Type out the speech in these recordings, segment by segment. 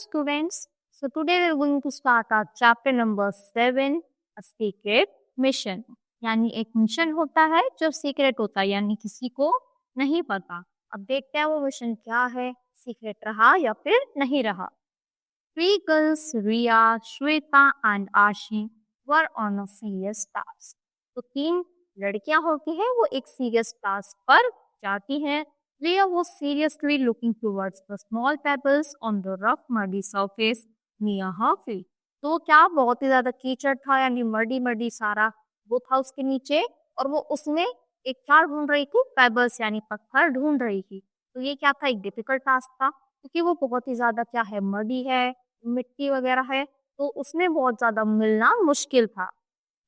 students. So today we are going to start our chapter number 7, a secret mission. यानी एक mission होता है जो सीक्रेट होता है, यानी किसी को नहीं पता. अब देखते हैं वो मिशन क्या है, सीक्रेट रहा या फिर नहीं रहा. Three girls, Ria, Shweta and Ashi were on a serious task. तो 3 लड़कियां होती हैं, वो एक सीरियस टास्क पर जाती हैं. Ria was seriously looking towards the small pebbles on the rough muddy surface near her feet. तो क्या बहुत ही ज्यादा कीचड़ था, यानी मडी मडी सारा वो था उसके नीचे, और वो उसमें एक क्या ढूंढ रही थी, पेबल्स यानी पत्थर ढूंढ रही थी. तो ये क्या था, एक डिफिकल्ट टास्क था, क्योंकि वो बहुत ही ज्यादा क्या है, मडी है, मिट्टी वगैरह है, तो उसमें बहुत ज्यादा मिलना मुश्किल था.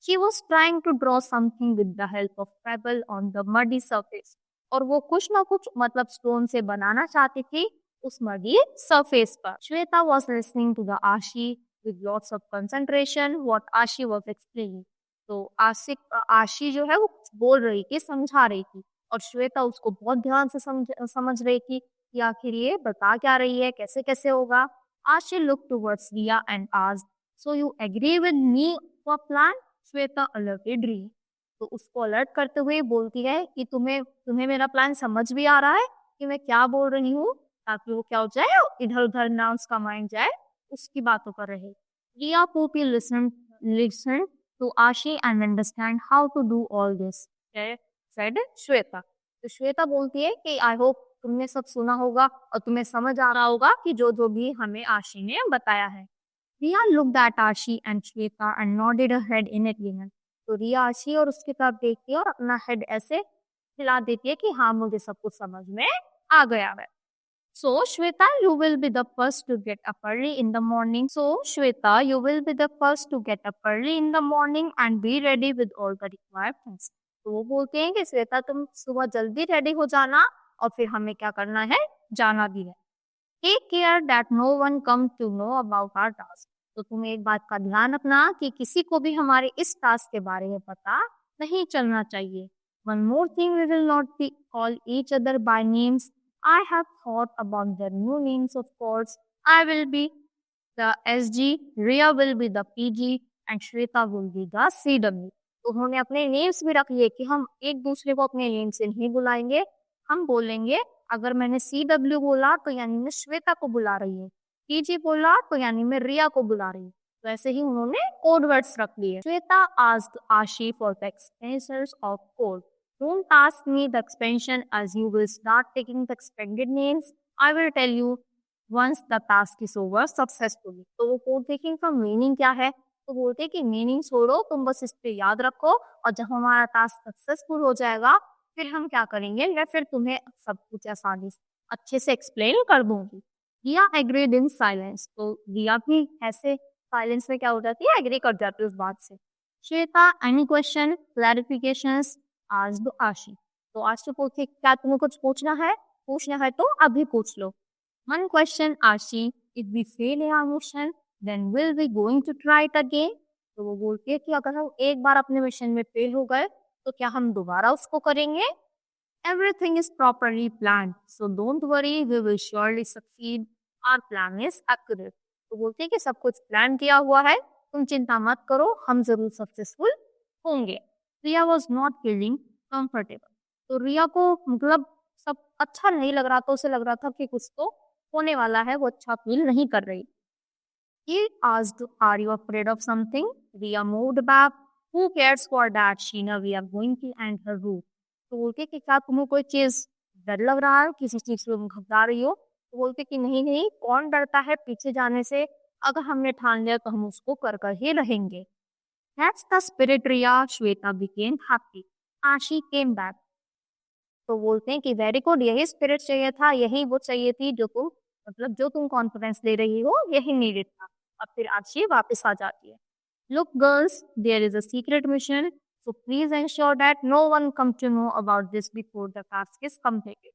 She was trying to draw something with the help of pebble on the muddy surface. और वो कुछ ना कुछ मतलब स्टोन से बनाना चाहती थी उस मडी सरफेस पर. Shweta was listening to the Ashi with lots of concentration what Ashi was explaining. तो आशी जो है वो कुछ बोल रही थी, समझा रही थी, और श्वेता उसको बहुत ध्यान से समझ रही थी कि आखिर ये बता क्या रही है, कैसे कैसे होगा. Ashi looked towards Riya and asked, "So you agree with me for plan?" Shweta alerted रही, तो उसको अलर्ट करते हुए बोलती है कि तुम्हें मेरा प्लान समझ भी आ रहा है कि मैं क्या बोल रही हूँ, ताकि वो क्या हो जाए, इधर उधर ना उसका माइंड जाए, उसकी बातों पर रहे. Riya Poopy listened to Ashi and understand how to do all this, said Shweta. तो श्वेता बोलती है कि आई होप तुमने सब सुना होगा और तुम्हें समझ आ रहा होगा कि जो जो भी हमें आशी ने बताया है. Riya looked at Ashi and Shweta and nodded her head in agreement. तो रिया आशी और उसकी तरफ देखती है और अपना हेड ऐसे हिला देती है कि हाँ, मुझे सब कुछ समझ में आ गया है. So Shweta, you will be the first to get up early in the morning. So Shweta, you will be the first to get up early in the morning and be ready with all the required things. तो वो बोलते हैं कि श्वेता तुम सुबह जल्दी ready हो जाना और फिर हमें क्या करना है, जाना भी है. Take care that no one comes to know about our task. तो तुम्हें एक बात का ध्यान रखना कि किसी को भी हमारे इस टास्क के बारे में पता नहीं चलना चाहिए. One more thing, we will not be call each other by names. I have thought about their new names, of course. I will be the SG, Riya will be the PG, and Shweta will be the CW. तो उन्होंने अपने names भी रख लिए कि हम एक दूसरे को अपने नेम से नहीं बुलाएंगे, हम बोलेंगे अगर मैंने CW बोला तो यानी मैं श्वेता को बुला रही हूँ, PG बोला तो यानी मैं रिया को बुला रही हूँ. तो ऐसे ही उन्होंने कोड वर्ड्स रख लिए. Shweta asked Ashi for the expansions of code. Don't ask me the expansion as you will start taking the expanded names. I will tell you once the task is over successfully. तो वो code देखेंगे का meaning क्या है, तो बोलते हैं कि मीनिंग छोड़ो, तुम बस इस पे याद रखो, और जब हमारा टास्क सक्सेसफुल हो जाएगा फिर हम क्या करेंगे, मैं फिर तुम्हें सब कुछ आसानी से अच्छे से एक्सप्लेन कर दूंगी. रिया एग्रीड इन साइलेंस. तो रिया भी ऐसे साइलेंस में क्या हो जाती है, एग्री कर जाती है उस बात से. Shweta, any question clarifications asked आशी. तो आशी पूछती क्या तुम्हें कुछ पूछना है तो अभी पूछ लो. One question, Ashi, if we fail in our mission, then will we going to try it again? तो वो बोलती है कि अगर हम एक बार अपने मिशन में फेल हो गए तो क्या हम दोबारा उसको करेंगे. Everything is properly planned, so don't worry, we will surely succeed. Our plan is accurate. तो बोलते हैं कि सब कुछ प्लान किया हुआ है, तुम चिंता मत करो, हम जरूर सक्सेसफुल होंगे. रिया was not feeling comfortable. तो रिया को मतलब सब अच्छा नहीं लग रहा था, उसे लग रहा था कि कुछ तो होने वाला है, वो अच्छा फील नहीं कर रही. He asked, "Are you afraid of something?" Riya moved back. Who cares for that, Sheena? We are going to end her room. तो बोलते कि क्या तुम्हें कोई चीज डर लग रहा है, किसी चीज से तुम घबरा रही हो. तो बोलते कि नहीं नहीं, कौन डरता है पीछे जाने से, अगर हमने ठान लिया तो हम उसको कर ही रहेंगे. That's the spirit, Riya. Shweta became happy. Ashi came back. तो बोलते हैं कि वेरी गुड, यही स्पिरिट चाहिए था, यही वो चाहिए थी जो तुम कॉन्फिडेंस ले रही हो, यही नीडेड था. और फिर आशी वापस आ जाती है. Look girls, there is a secret mission, so please ensure that no one come to know about this before the task is completed.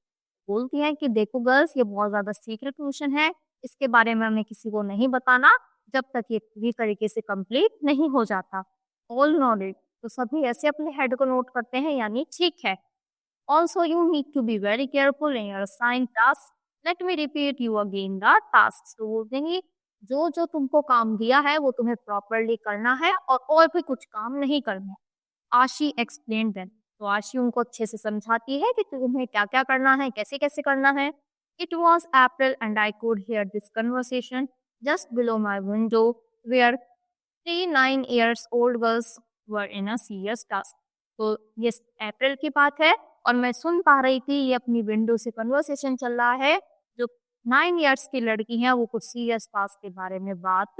बोलती है कि देखो गर्ल्स, ये बहुत ज्यादा सीक्रेट मिशन है, इसके बारे में हमें किसी को नहीं बताना जब तक ये पूरी तरीके से कंप्लीट नहीं हो जाता. All knowledge. तो सभी ऐसे अपने हेड को नोट करते हैं, यानी ठीक है. Also, you need to be very careful in your assigned tasks. Let me repeat you again the tasks. तो बोलते हैं जो जो तुमको काम दिया है वो तुम्हें प्रॉपरली करना है और भी कुछ काम नहीं करना है। आशी एक्सप्लेन देम। तो आशी उनको अच्छे से समझाती है कि तुम्हें क्या क्या करना है, कैसे कैसे करना है। It was April and I could hear this conversation just below my window where 3 9 years old girls were in a serious task। तो ये अप्रैल की बात है और मैं सुन पा रही थी, ये अपनी विंडो से कन्वर्सेशन चल रहा है। जो 9 years की लड़की हैं वो कुछ सीरियस टास्क के बारे में बात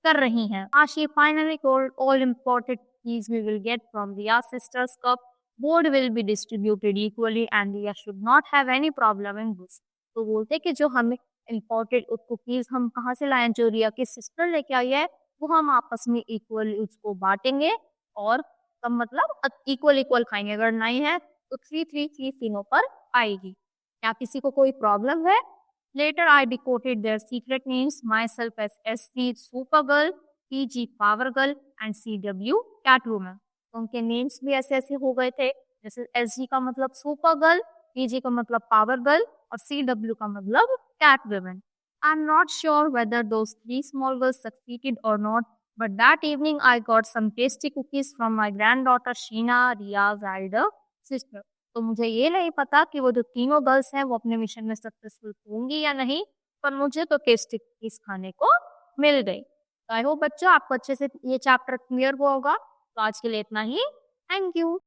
कर रही हैं। Ashi finally told all important keys we will get from Riya Sisters Cup. Board will be distributed equally and Riya should not have any problem in this। तो बोलते कि जो हमें इम्पोर्टेड कुकीज हम कहाँ से लाए, जो रिया की सिस्टर लेके आई है, वो हम आपस में इक्वली उसको बांटेंगे और तब मतलब इक्वल इक्वल खाएंगे। अगर नहीं है तो 3 3 3 तीनों पर आएगी। क्या किसी को कोई प्रॉब्लम है? Later I decoded their secret names myself as SC Supergirl, PG Power Girl and CW Catwoman। तो उनके नेम्स भी ऐसे ऐसे हो गए थे, जैसे SG का मतलब सुपर गर्ल, PG का मतलब पावर गर्ल और CW का मतलब cat woman. I'm not sure whether those 3 small girls succeeded or not, but that evening I got some tasty cookies from my granddaughter Sheena, Ria's elder sister। तो मुझे ये नहीं पता कि वो जो तीनों गर्ल्स हैं वो अपने मिशन में सक्सेसफुल होंगी या नहीं, पर मुझे तो टेस्टी कुकीज खाने को मिल गई। आई होप बच्चों आपको अच्छे से ये चैप्टर क्लियर हुआ होगा। तो आज के लिए इतना ही। Thank you.